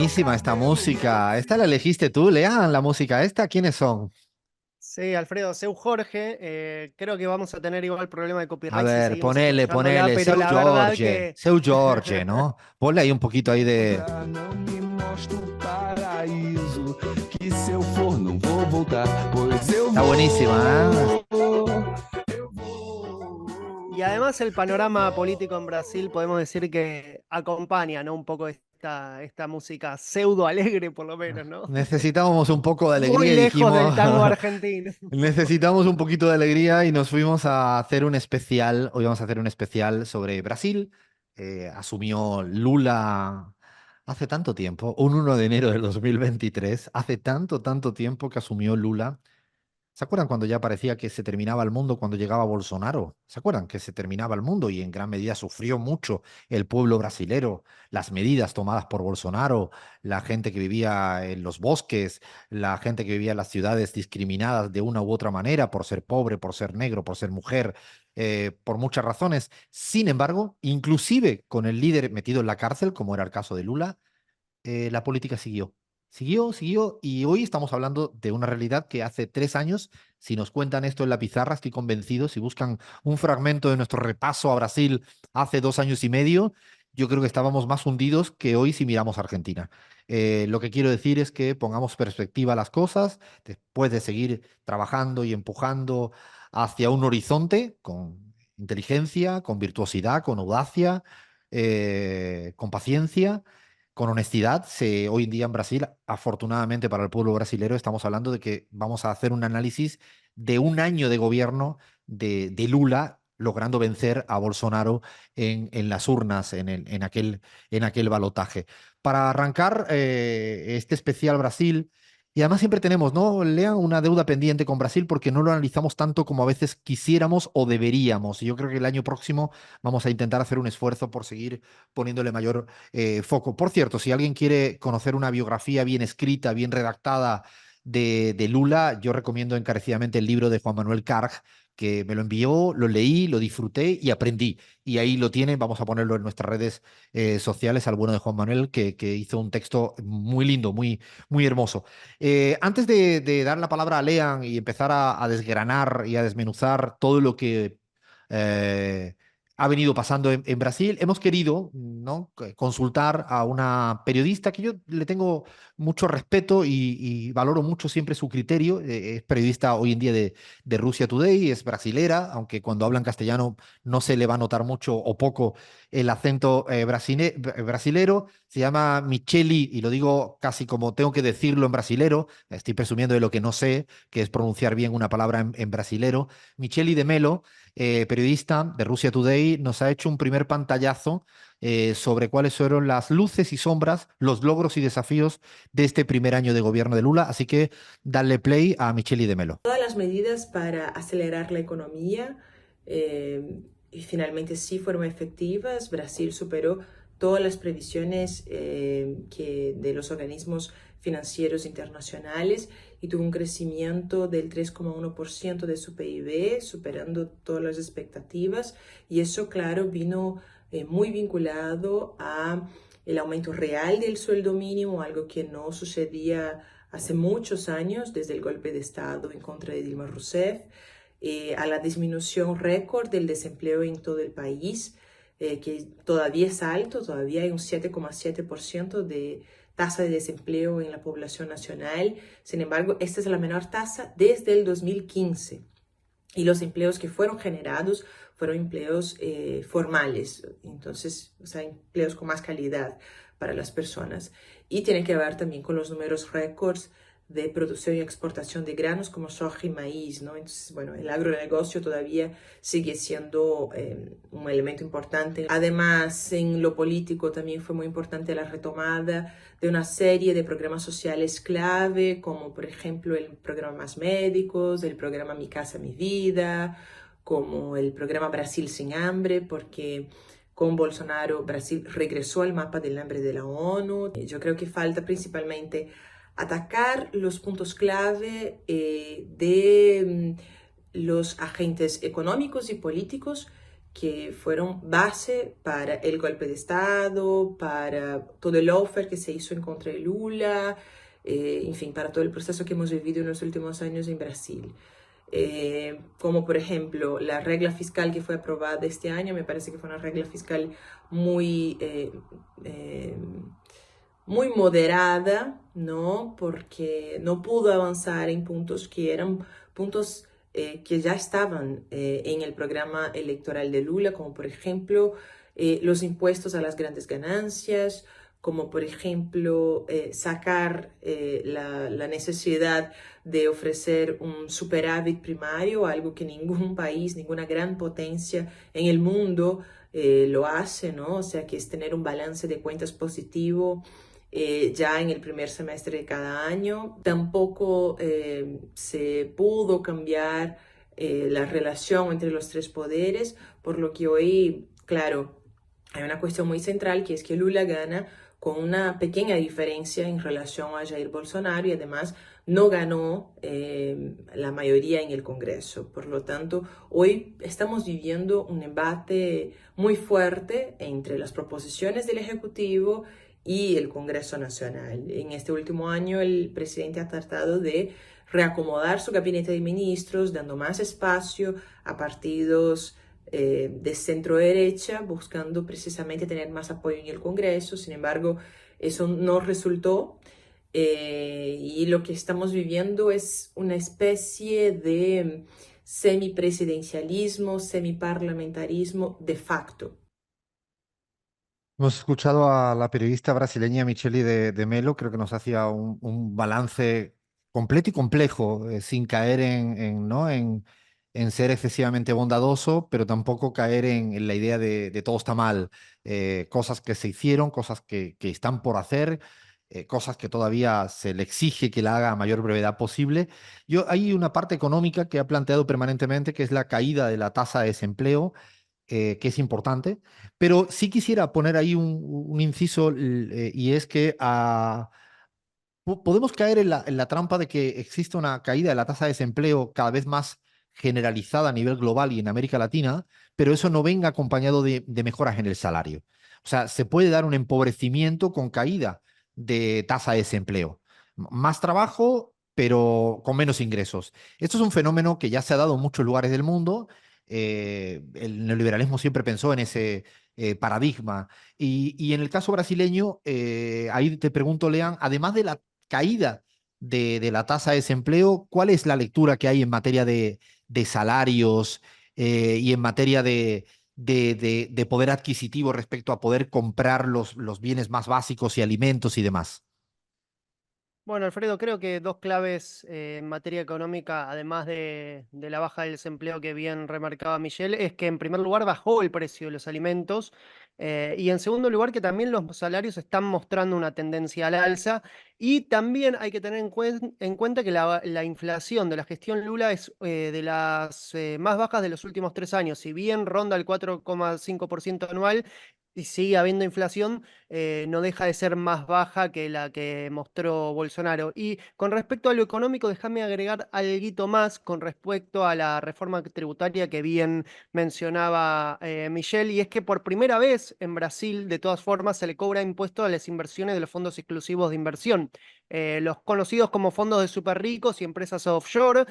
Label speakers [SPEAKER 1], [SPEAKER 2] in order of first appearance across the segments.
[SPEAKER 1] buenísima esta música. ¿Esta la elegiste tú, Lean, la música esta? ¿Quiénes son?
[SPEAKER 2] Sí, Alfredo, Seu Jorge, creo que vamos a tener igual problema de
[SPEAKER 1] A
[SPEAKER 2] copyright si
[SPEAKER 1] ver,
[SPEAKER 2] seguimos
[SPEAKER 1] ponele,
[SPEAKER 2] escuchándola,
[SPEAKER 1] ponele,
[SPEAKER 2] pero la verdad que
[SPEAKER 1] Seu Jorge, ¿no? Ponle ahí un poquito ahí de...
[SPEAKER 3] Já não me mostra o paraíso, que se eu for não vou voltar, pois eu
[SPEAKER 1] Está buenísima, ¿eh?
[SPEAKER 3] vou.
[SPEAKER 2] y además el panorama político en Brasil podemos decir que acompaña, ¿no? Un poco esta música pseudo alegre, por lo menos, ¿no?
[SPEAKER 1] Necesitábamos un poco de
[SPEAKER 2] Muy
[SPEAKER 1] alegría y
[SPEAKER 2] lejos del
[SPEAKER 1] dijimos,
[SPEAKER 2] tango argentino.
[SPEAKER 1] necesitamos un poquito de alegría y nos fuimos a hacer un especial. Hoy vamos a hacer un especial sobre Brasil. Asumió Lula hace tanto tiempo, un 1 de enero del 2023. Hace tanto, tanto tiempo que asumió Lula. ¿Se acuerdan cuando ya parecía que se terminaba el mundo cuando llegaba Bolsonaro? ¿Se acuerdan que se terminaba el mundo y en gran medida sufrió mucho el pueblo brasilero, las medidas tomadas por Bolsonaro, la gente que vivía en los bosques, la gente que vivía en las ciudades discriminadas de una u otra manera por ser pobre, por ser negro, por ser mujer, por muchas razones? Sin embargo, inclusive con el líder metido en la cárcel, como era el caso de Lula, la política siguió. Siguió, siguió, y hoy estamos hablando de una realidad que hace 3 años, si nos cuentan esto en la pizarra, estoy convencido, si buscan un fragmento de nuestro repaso a Brasil hace 2 años y medio, yo creo que estábamos más hundidos que hoy si miramos a Argentina. Lo que quiero decir es que pongamos perspectiva a las cosas, después de seguir trabajando y empujando hacia un horizonte con inteligencia, con virtuosidad, con audacia, con paciencia, con honestidad. Hoy en día en Brasil, afortunadamente para el pueblo brasilero, estamos hablando de que vamos a hacer un análisis de un año de gobierno de Lula, logrando vencer a Bolsonaro en las urnas, en aquel balotaje. Para arrancar este especial Brasil, y además siempre tenemos, ¿no, Lean, una deuda pendiente con Brasil porque no lo analizamos tanto como a veces quisiéramos o deberíamos. Y yo creo que el año próximo vamos a intentar hacer un esfuerzo por seguir poniéndole mayor foco. Por cierto, si alguien quiere conocer una biografía bien escrita, bien redactada de Lula, yo recomiendo encarecidamente el libro de Juan Manuel Carg, que me lo envió, lo leí, lo disfruté y aprendí. Y ahí lo tienen, vamos a ponerlo en nuestras redes sociales, al bueno de Juan Manuel, que hizo un texto muy lindo, muy, muy hermoso. Antes de dar la palabra a Lean y empezar a desgranar y a desmenuzar todo lo que eh, ha venido pasando en Brasil, hemos querido, ¿no?, consultar a una periodista que yo le tengo mucho respeto y valoro mucho siempre su criterio. Es periodista hoy en día de Russia Today, es brasilera, aunque cuando habla en castellano no se le va a notar mucho o poco el acento brasilero. Se llama Micheli, y lo digo casi como tengo que decirlo en brasilero. Estoy presumiendo de lo que no sé, que es pronunciar bien una palabra en brasilero. Micheli de Melo, periodista de Russia Today, nos ha hecho un primer pantallazo sobre cuáles fueron las luces y sombras, los logros y desafíos de este primer año de gobierno de Lula. Así que dale play a Micheli de Melo.
[SPEAKER 4] Todas las medidas para acelerar la economía y finalmente sí fueron efectivas. Brasil superó todas las previsiones de los organismos financieros internacionales y tuvo un crecimiento del 3,1% de su PIB, superando todas las expectativas. Y eso, claro, vino muy vinculado a el aumento real del sueldo mínimo, algo que no sucedía hace muchos años, desde el golpe de Estado en contra de Dilma Rousseff, a la disminución récord del desempleo en todo el país, que todavía es alto, todavía hay un 7,7% de tasa de desempleo en la población nacional. Sin embargo, esta es la menor tasa desde el 2015. Y los empleos que fueron generados fueron empleos formales, entonces, o sea, empleos con más calidad para las personas. Y tiene que ver también con los números récords de producción y exportación de granos como soja y maíz, ¿no? Entonces, bueno, el agronegocio todavía sigue siendo un elemento importante. Además, en lo político también fue muy importante la retomada de una serie de programas sociales clave, como por ejemplo el programa Más Médicos, el programa Mi Casa, Mi Vida, como el programa Brasil Sin Hambre, porque con Bolsonaro Brasil regresó al mapa del hambre de la ONU. Yo creo que falta principalmente atacar los puntos clave de los agentes económicos y políticos que fueron base para el golpe de Estado, para todo el offer que se hizo en contra de Lula, en fin, para todo el proceso que hemos vivido en los últimos años en Brasil. Como por ejemplo la regla fiscal que fue aprobada este año, me parece que fue una regla fiscal muy, muy moderada, ¿no? Porque no pudo avanzar en puntos que eran puntos que ya estaban en el programa electoral de Lula, como por ejemplo los impuestos a las grandes ganancias, como por ejemplo sacar la necesidad de ofrecer un superávit primario, algo que ningún país, ninguna gran potencia en el mundo lo hace, ¿no? O sea, que es tener un balance de cuentas positivo ya en el primer semestre de cada año. Tampoco se pudo cambiar la relación entre los tres poderes, por lo que hoy, claro, hay una cuestión muy central, que es que Lula gana con una pequeña diferencia en relación a Jair Bolsonaro y además no ganó la mayoría en el Congreso. Por lo tanto, hoy estamos viviendo un debate muy fuerte entre las proposiciones del Ejecutivo y el Congreso Nacional. En este último año el presidente ha tratado de reacomodar su gabinete de ministros, dando más espacio a partidos de centro derecha, buscando precisamente tener más apoyo en el Congreso. Sin embargo, eso no resultó y lo que estamos viviendo es una especie de semipresidencialismo, semiparlamentarismo de facto.
[SPEAKER 1] Hemos escuchado a la periodista brasileña Micheli de Melo, creo que nos hacía un balance completo y complejo, sin caer ¿no? en ser excesivamente bondadoso, pero tampoco caer en la idea de todo está mal. Cosas que se hicieron, cosas que están por hacer, cosas que todavía se le exige que la haga a mayor brevedad posible. Hay una parte económica que ha planteado permanentemente, que es la caída de la tasa de desempleo, que es importante, pero sí quisiera poner ahí un inciso, y es que podemos caer en la trampa de que existe una caída de la tasa de desempleo cada vez más generalizada a nivel global y en América Latina, pero eso no venga acompañado de mejoras en el salario. O sea, se puede dar un empobrecimiento con caída de tasa de desempleo. Más trabajo, pero con menos ingresos. Esto es un fenómeno que ya se ha dado en muchos lugares del mundo. El neoliberalismo siempre pensó en ese paradigma. Y en el caso brasileño, ahí te pregunto, Lean, además de la caída de la tasa de desempleo, ¿cuál es la lectura que hay en materia de salarios y en materia de poder adquisitivo respecto a poder comprar los bienes más básicos y alimentos y demás?
[SPEAKER 2] Bueno, Alfredo, creo que dos claves en materia económica, además de la baja del desempleo que bien remarcaba Michelle, es que en primer lugar bajó el precio de los alimentos y en segundo lugar que también los salarios están mostrando una tendencia al alza y también hay que tener en cuenta que la inflación de la gestión Lula es de las más bajas de los últimos 3 años. Si bien ronda el 4,5% anual y sigue habiendo inflación, no deja de ser más baja que la que mostró Bolsonaro. Y con respecto a lo económico, déjame agregar algo más con respecto a la reforma tributaria que bien mencionaba Michelle, y es que por primera vez en Brasil, de todas formas, se le cobra impuesto a las inversiones de los fondos exclusivos de inversión. Los conocidos como fondos de super ricos y empresas offshore.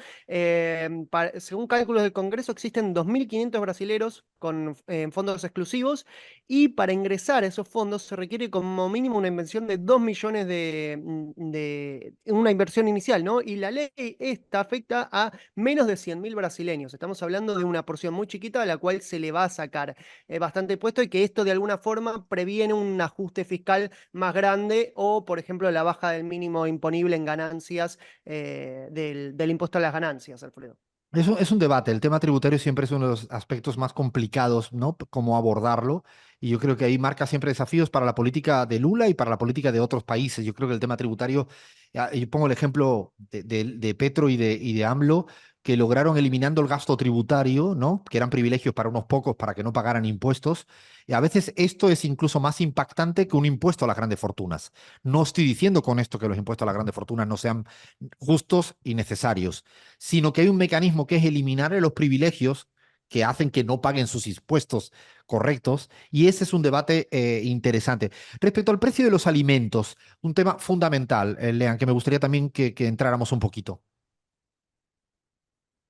[SPEAKER 2] Según cálculos del Congreso, existen 2.500 brasileros con fondos exclusivos y para ingresar a esos fondos se requiere como mínimo una inversión de 2 millones de una inversión inicial, ¿no? Y la ley esta afecta a menos de 100.000 brasileños. Estamos hablando de una porción muy chiquita a la cual se le va a sacar bastante puesto y que esto de alguna forma previene un ajuste fiscal más grande o, por ejemplo, la baja del mínimo imponible en ganancias del impuesto a las ganancias, Alfredo.
[SPEAKER 1] Es un debate. El tema tributario siempre es uno de los aspectos más complicados, ¿no? Cómo abordarlo. Y yo creo que ahí marca siempre desafíos para la política de Lula y para la política de otros países. Yo creo que el tema tributario, yo pongo el ejemplo de Petro y de AMLO, que lograron eliminando el gasto tributario, ¿no? Que eran privilegios para unos pocos para que no pagaran impuestos. Y a veces esto es incluso más impactante que un impuesto a las grandes fortunas. No estoy diciendo con esto que los impuestos a las grandes fortunas no sean justos y necesarios, sino que hay un mecanismo que es eliminar los privilegios que hacen que no paguen sus impuestos correctos, y ese es un debate interesante. Respecto al precio de los alimentos, un tema fundamental, Lean, que me gustaría también que entráramos un poquito.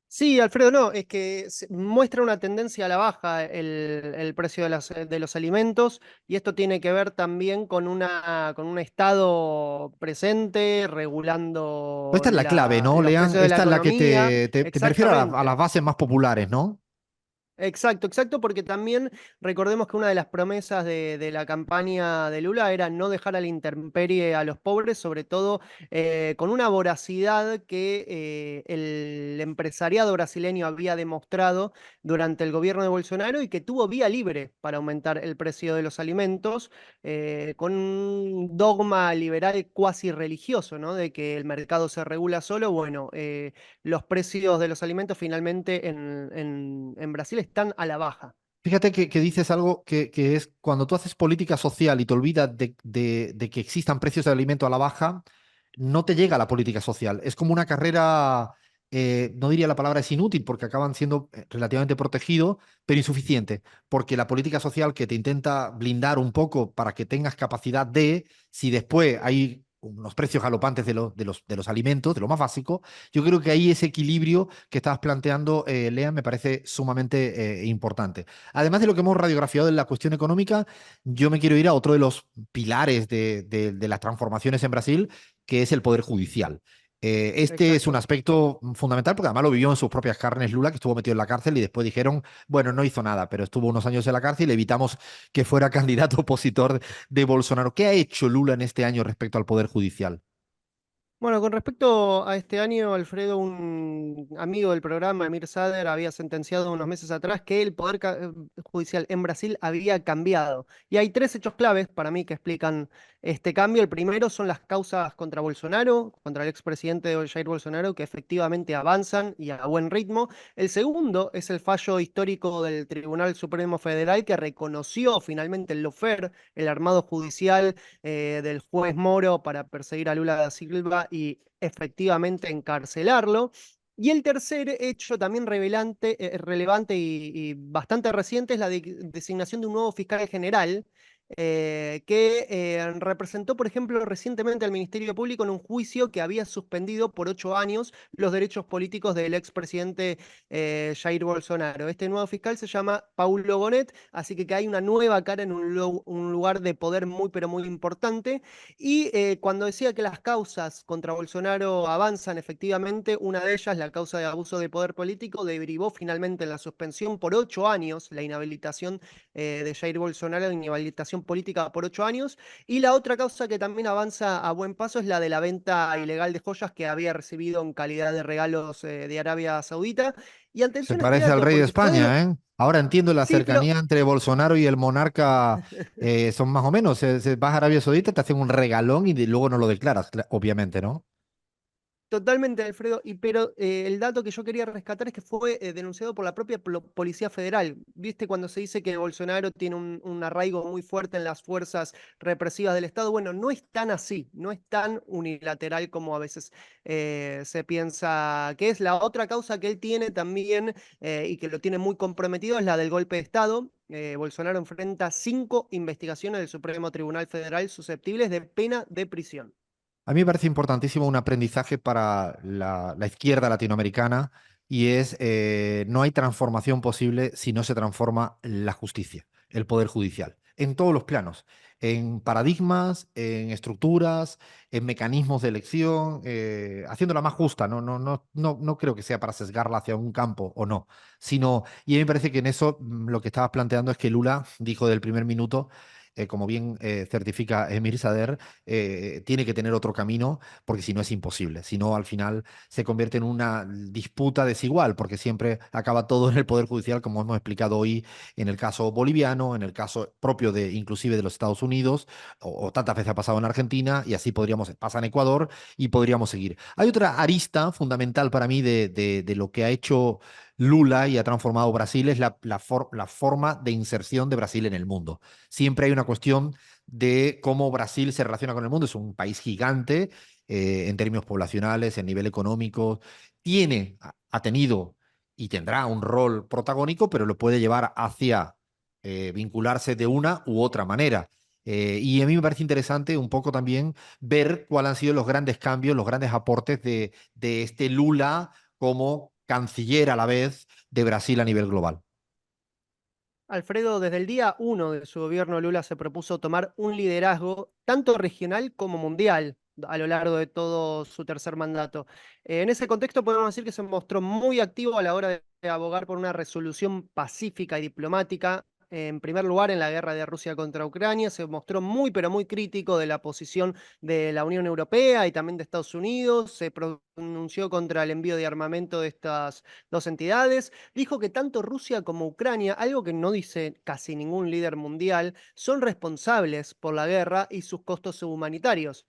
[SPEAKER 2] Sí, Alfredo, no, es que muestra una tendencia a la baja el precio de los alimentos y esto tiene que ver también con un Estado presente
[SPEAKER 1] Pero
[SPEAKER 2] regulando
[SPEAKER 1] esta es la clave, ¿no,
[SPEAKER 2] los
[SPEAKER 1] Lean?
[SPEAKER 2] precios de la
[SPEAKER 1] Esta es la que
[SPEAKER 2] economía.
[SPEAKER 1] te me refiero a las
[SPEAKER 2] Exactamente.
[SPEAKER 1] bases más populares, ¿no?
[SPEAKER 2] Exacto, exacto, porque también recordemos que una de las promesas de la campaña de Lula era no dejar a la intemperie a los pobres, sobre todo con una voracidad que el empresariado brasileño había demostrado durante el gobierno de Bolsonaro y que tuvo vía libre para aumentar el precio de los alimentos, con un dogma liberal cuasi religioso, ¿no? De que el mercado se regula solo. Bueno, los precios de los alimentos finalmente en Brasil están a la baja.
[SPEAKER 1] Fíjate que dices algo que es cuando tú haces política social y te olvidas de que existan precios de alimento a la baja, no te llega la política social. Es como una carrera, no diría la palabra es inútil, porque acaban siendo relativamente protegidos, pero insuficiente, porque la política social que te intenta blindar un poco para que tengas capacidad de, si después hay unos precios galopantes de los alimentos, de lo más básico, yo creo que ahí ese equilibrio que estabas planteando, Lea, me parece sumamente importante. Además de lo que hemos radiografiado en la cuestión económica, yo me quiero ir a otro de los pilares de las transformaciones en Brasil, que es el poder judicial. Este es un
[SPEAKER 2] Exacto.
[SPEAKER 1] aspecto fundamental porque además lo vivió en sus propias carnes Lula, que estuvo metido en la cárcel y después dijeron, bueno, no hizo nada, pero estuvo unos años en la cárcel y evitamos que fuera candidato opositor de Bolsonaro. ¿Qué ha hecho Lula en este año respecto al poder judicial?
[SPEAKER 2] Bueno, con respecto a este año, Alfredo, un amigo del programa, Emir Sader, había sentenciado unos meses atrás que el poder judicial en Brasil había cambiado. Y hay tres hechos claves para mí que explican este cambio. El primero son las causas contra Bolsonaro, contra el expresidente Jair Bolsonaro, que efectivamente avanzan y a buen ritmo. El segundo es el fallo histórico del Tribunal Supremo Federal que reconoció finalmente el lawfare, el armado judicial del juez Moro para perseguir a Lula da Silva y efectivamente encarcelarlo. Y el tercer hecho también relevante y bastante reciente es la designación de un nuevo fiscal general que representó, por ejemplo, recientemente al Ministerio Público en un juicio que había suspendido por 8 años los derechos políticos del expresidente Jair Bolsonaro. Este nuevo fiscal se llama Paulo Gonet, así que hay una nueva cara en un lugar de poder muy, pero muy importante. Y cuando decía que las causas contra Bolsonaro avanzan efectivamente, una de ellas, la causa de abuso de poder político, derivó finalmente en la suspensión por 8 años, la inhabilitación de Jair Bolsonaro, inhabilitación política por 8 años. Y la otra causa que también avanza a buen paso es la de la venta ilegal de joyas que había recibido en calidad de regalos de Arabia Saudita. Y
[SPEAKER 1] Se
[SPEAKER 2] atención a este
[SPEAKER 1] parece al
[SPEAKER 2] dato,
[SPEAKER 1] rey de
[SPEAKER 2] porque ¿sabes lo?
[SPEAKER 1] España, ¿eh? Ahora entiendo la
[SPEAKER 2] Sí, pero
[SPEAKER 1] cercanía entre Bolsonaro y el monarca, son más o menos. Vas a Arabia Saudita, te hacen un regalón y luego no lo declaras, obviamente, ¿no?
[SPEAKER 2] totalmente, Alfredo. Pero el dato que yo quería rescatar es que fue denunciado por la propia Policía Federal. ¿Viste cuando se dice que Bolsonaro tiene un arraigo muy fuerte en las fuerzas represivas del Estado? Bueno, no es tan así, no es tan unilateral como a veces se piensa que es. La otra causa que él tiene también y que lo tiene muy comprometido es la del golpe de Estado. Bolsonaro enfrenta 5 investigaciones del Supremo Tribunal Federal susceptibles de pena de prisión.
[SPEAKER 1] A mí me parece importantísimo un aprendizaje para la izquierda latinoamericana y es no hay transformación posible si no se transforma la justicia, el poder judicial, en todos los planos, en paradigmas, en estructuras, en mecanismos de elección, haciéndola más justa. No creo que sea para sesgarla hacia un campo o no, sino, y a mí me parece que en eso lo que estabas planteando es que Lula dijo del primer minuto, como bien certifica Emir Sader, tiene que tener otro camino, porque si no es imposible. Si no, al final se convierte en una disputa desigual, porque siempre acaba todo en el Poder Judicial, como hemos explicado hoy en el caso boliviano, en el caso propio de inclusive de los Estados Unidos, o tantas veces ha pasado en Argentina, y así podríamos, pasa en Ecuador, y podríamos seguir. Hay otra arista fundamental para mí de lo que ha hecho Lula y ha transformado Brasil, es la forma de inserción de Brasil en el mundo. Siempre hay una cuestión de cómo Brasil se relaciona con el mundo. Es un país gigante en términos poblacionales, en nivel económico. Ha tenido y tendrá un rol protagónico, pero lo puede llevar hacia vincularse de una u otra manera. Y a mí me parece interesante un poco también ver cuáles han sido los grandes cambios, los grandes aportes de este Lula como canciller a la vez de Brasil a nivel global.
[SPEAKER 2] Alfredo, desde el día uno de su gobierno, Lula se propuso tomar un liderazgo tanto regional como mundial a lo largo de todo su tercer mandato. En ese contexto podemos decir que se mostró muy activo a la hora de abogar por una resolución pacífica y diplomática. En primer lugar, en la guerra de Rusia contra Ucrania, se mostró muy, pero muy crítico de la posición de la Unión Europea y también de Estados Unidos. Se pronunció contra el envío de armamento de estas dos entidades. Dijo que tanto Rusia como Ucrania, algo que no dice casi ningún líder mundial, son responsables por la guerra y sus costos humanitarios.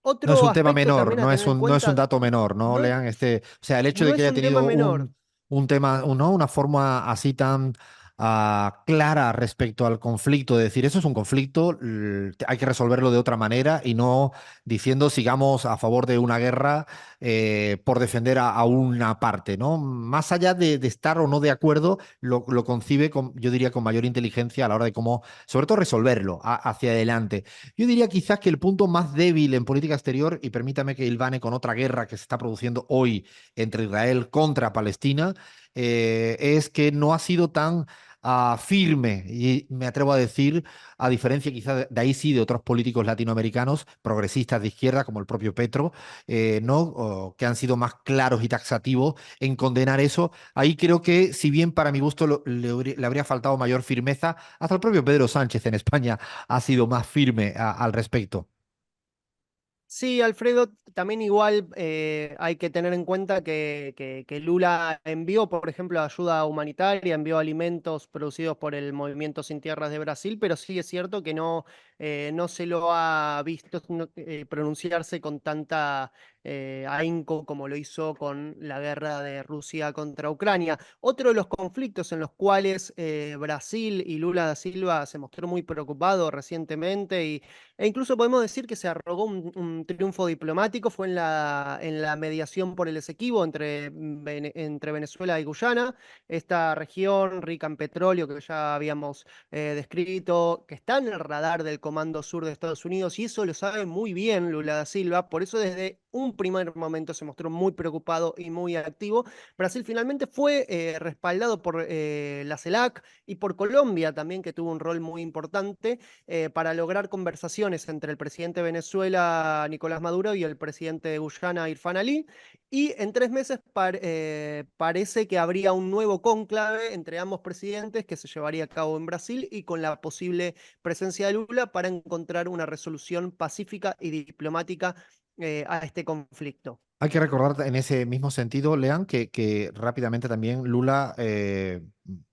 [SPEAKER 1] No es
[SPEAKER 2] Otro
[SPEAKER 1] un tema
[SPEAKER 2] aspecto
[SPEAKER 1] menor,
[SPEAKER 2] también a tener en
[SPEAKER 1] no es un
[SPEAKER 2] cuenta,
[SPEAKER 1] dato menor, ¿no,
[SPEAKER 2] no,
[SPEAKER 1] Lean? O sea, el hecho de
[SPEAKER 2] no
[SPEAKER 1] que
[SPEAKER 2] es
[SPEAKER 1] haya
[SPEAKER 2] un tema
[SPEAKER 1] tenido
[SPEAKER 2] menor.
[SPEAKER 1] un tema, ¿no? Una forma así tan clara respecto al conflicto, de decir, eso es un conflicto, hay que resolverlo de otra manera y no diciendo sigamos a favor de una guerra por defender a una parte, ¿no? Más allá de estar o no de acuerdo, lo concibe, yo diría, con mayor inteligencia a la hora de cómo, sobre todo, resolverlo hacia adelante. Yo diría quizás que el punto más débil en política exterior, y permítame que hilvane con otra guerra que se está produciendo hoy entre Israel contra Palestina, es que no ha sido tan firme, y me atrevo a decir, a diferencia quizás de ahí sí de otros políticos latinoamericanos, progresistas de izquierda, como el propio Petro, ¿no? Que han sido más claros y taxativos en condenar eso. Ahí creo que, si bien para mi gusto le habría faltado mayor firmeza, hasta el propio Pedro Sánchez en España ha sido más firme al respecto.
[SPEAKER 2] Sí, Alfredo, también igual hay que tener en cuenta que Lula envió, por ejemplo, ayuda humanitaria, envió alimentos producidos por el Movimiento Sin Tierras de Brasil, pero sí es cierto que no se lo ha visto pronunciarse con tanta ahínco como lo hizo con la guerra de Rusia contra Ucrania. Otro de los conflictos en los cuales Brasil y Lula da Silva se mostró muy preocupado recientemente e incluso podemos decir que se arrogó un triunfo diplomático, fue en la mediación por el Esequibo entre Venezuela y Guyana, esta región rica en petróleo que ya habíamos descrito, que está en el radar del Comando Sur de Estados Unidos, y eso lo sabe muy bien Lula da Silva, por eso desde un primer momento se mostró muy preocupado y muy activo. Brasil finalmente fue respaldado por la CELAC y por Colombia también, que tuvo un rol muy importante para lograr conversaciones entre el presidente de Venezuela, Nicolás Maduro, y el presidente de Guyana, Irfan Ali. Y en 3 meses parece que habría un nuevo cónclave entre ambos presidentes que se llevaría a cabo en Brasil y con la posible presencia de Lula para encontrar una resolución pacífica y diplomática a este conflicto.
[SPEAKER 1] Hay que recordar en ese mismo sentido, Lean, que rápidamente también Lula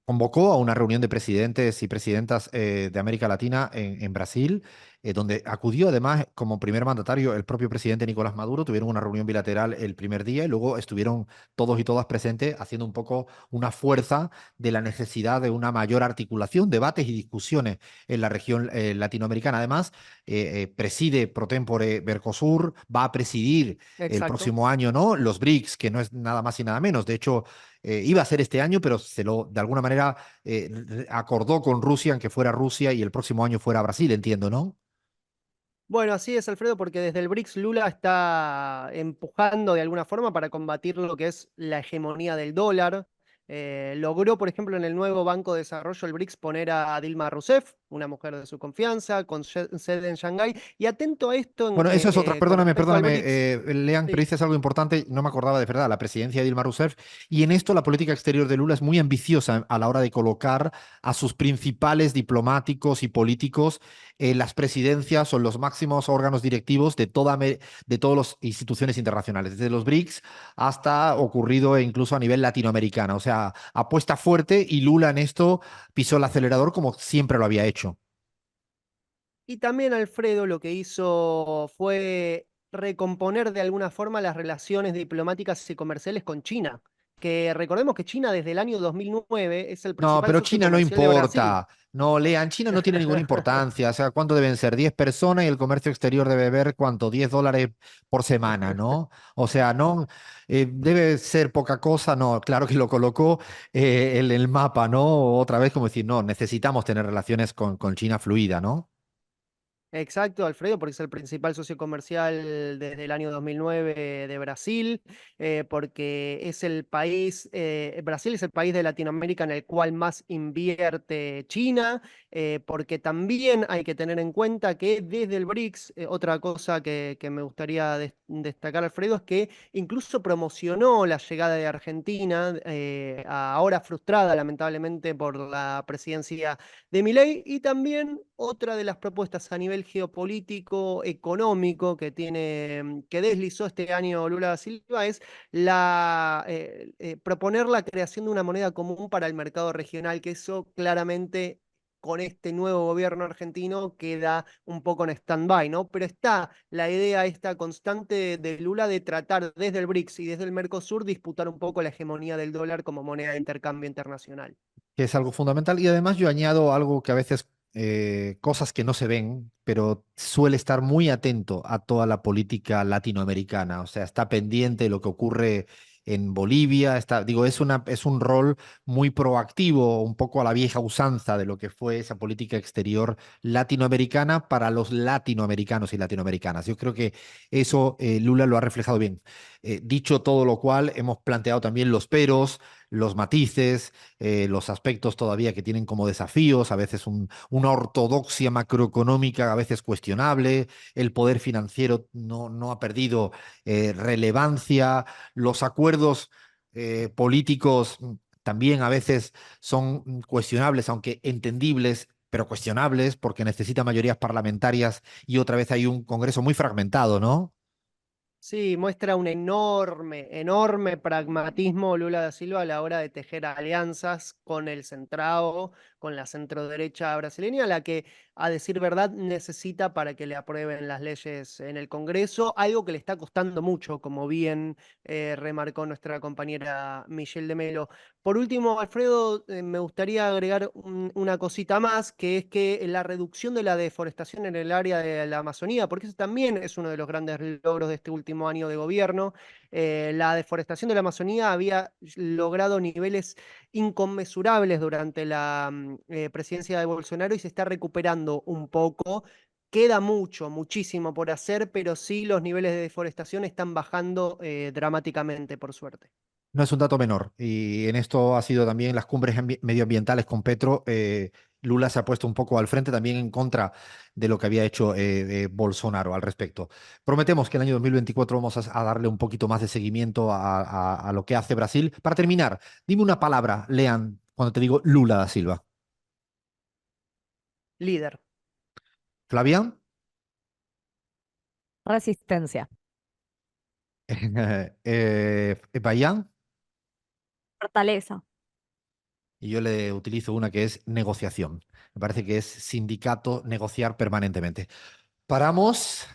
[SPEAKER 1] convocó a una reunión de presidentes y presidentas de América Latina en Brasil, donde acudió además como primer mandatario el propio presidente Nicolás Maduro. Tuvieron una reunión bilateral el primer día y luego estuvieron todos y todas presentes haciendo un poco una fuerza de la necesidad de una mayor articulación, debates y discusiones en la región latinoamericana. Además, preside pro tempore Mercosur, va a presidir el
[SPEAKER 2] Exacto.
[SPEAKER 1] próximo año, ¿no? Los BRICS, que no es nada más y nada menos. De hecho, iba a ser este año, pero de alguna manera acordó con Rusia en que fuera Rusia y el próximo año fuera Brasil, entiendo, ¿no?
[SPEAKER 2] Bueno, así es, Alfredo, porque desde el BRICS Lula está empujando de alguna forma para combatir lo que es la hegemonía del dólar. Logró, por ejemplo, en el nuevo Banco de Desarrollo, el BRICS, poner a Dilma Rousseff, una mujer de su confianza, con sede en Shanghái. Y atento a esto
[SPEAKER 1] Bueno, eso es otra,
[SPEAKER 2] con
[SPEAKER 1] perdóname,
[SPEAKER 2] respecto al
[SPEAKER 1] perdóname,
[SPEAKER 2] BRICS.
[SPEAKER 1] Lean, pero
[SPEAKER 2] Sí,
[SPEAKER 1] dices algo importante, no me acordaba de verdad, la presidencia de Dilma Rousseff, y en esto la política exterior de Lula es muy ambiciosa a la hora de colocar a sus principales diplomáticos y políticos en las presidencias o en los máximos órganos directivos de todas las instituciones internacionales, desde los BRICS hasta ocurrido incluso a nivel latinoamericano. O sea, apuesta fuerte y Lula en esto pisó el acelerador como siempre lo había hecho.
[SPEAKER 2] y también Alfredo lo que hizo fue recomponer de alguna forma las relaciones diplomáticas y comerciales con China. que recordemos que China desde el año 2009 es el
[SPEAKER 1] No,
[SPEAKER 2] principal
[SPEAKER 1] pero
[SPEAKER 2] socio
[SPEAKER 1] China no
[SPEAKER 2] comercial de Brasil.
[SPEAKER 1] importa. No, lean, China no tiene ninguna importancia. O sea, ¿cuánto deben ser? 10 personas y el comercio exterior debe ver cuánto, $10 por semana, ¿no? O sea, no, debe ser poca cosa, no, claro que lo colocó en el mapa, ¿no? Otra vez como decir, no, necesitamos tener relaciones con China fluida, ¿no?
[SPEAKER 2] Exacto, Alfredo, porque es el principal socio comercial desde el año 2009 de Brasil, porque es el país, Brasil es el país de Latinoamérica en el cual más invierte China, porque también hay que tener en cuenta que desde el BRICS, otra cosa que me gustaría destacar, Alfredo, es que incluso promocionó la llegada de Argentina, ahora frustrada lamentablemente por la presidencia de Milei, y también otra de las propuestas a nivel geopolítico, económico que tiene, que deslizó este año Lula da Silva es proponer la creación de una moneda común para el mercado regional, que eso claramente con este nuevo gobierno argentino queda un poco en stand-by, ¿no? Pero está la idea esta constante de Lula de tratar desde el BRICS y desde el Mercosur disputar un poco la hegemonía del dólar como moneda de intercambio internacional.
[SPEAKER 1] Que es algo fundamental. Y además yo añado algo que a veces, cosas que no se ven, pero suele estar muy atento a toda la política latinoamericana. O sea, está pendiente de lo que ocurre en Bolivia. Está, digo, es un rol muy proactivo, un poco a la vieja usanza de lo que fue esa política exterior latinoamericana para los latinoamericanos y latinoamericanas. Yo creo que eso Lula lo ha reflejado bien. Dicho todo lo cual, hemos planteado también los peros, los matices, los aspectos todavía que tienen como desafíos, a veces una ortodoxia macroeconómica a veces cuestionable, el poder financiero no ha perdido relevancia, los acuerdos políticos también a veces son cuestionables, aunque entendibles, pero cuestionables porque necesita mayorías parlamentarias y otra vez hay un Congreso muy fragmentado, ¿no?
[SPEAKER 2] Sí, muestra un enorme pragmatismo Lula da Silva a la hora de tejer alianzas con el centrado, con la centroderecha brasileña, la que, a decir verdad, necesita para que le aprueben las leyes en el Congreso, algo que le está costando mucho, como bien remarcó nuestra compañera Michelle de Melo. Por último, Alfredo, me gustaría agregar una cosita más, que es que la reducción de la deforestación en el área de la Amazonía, porque eso también es uno de los grandes logros de este último año de gobierno, la deforestación de la Amazonía había logrado niveles inconmensurables durante la presidencia de Bolsonaro y se está recuperando un poco. Queda mucho, muchísimo por hacer, pero sí los niveles de deforestación están bajando dramáticamente, por suerte.
[SPEAKER 1] No es un dato menor. Y en esto ha sido también las cumbres medioambientales con Petro. Lula se ha puesto un poco al frente también en contra de lo que había hecho Bolsonaro al respecto. Prometemos que el año 2024 vamos a darle un poquito más de seguimiento a lo que hace Brasil. Para terminar, dime una palabra, Lean, cuando te digo Lula da Silva.
[SPEAKER 2] Líder.
[SPEAKER 1] Flavián,
[SPEAKER 5] Resistencia.
[SPEAKER 1] Bayán,
[SPEAKER 5] Fortaleza.
[SPEAKER 1] y yo le utilizo una que es negociación. Me parece que es sindicato negociar permanentemente. Paramos,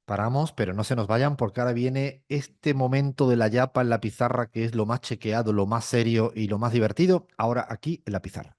[SPEAKER 1] paramos, pero no se nos vayan porque ahora viene este momento de la yapa en la pizarra que es lo más chequeado, lo más serio y lo más divertido. Ahora aquí en la pizarra.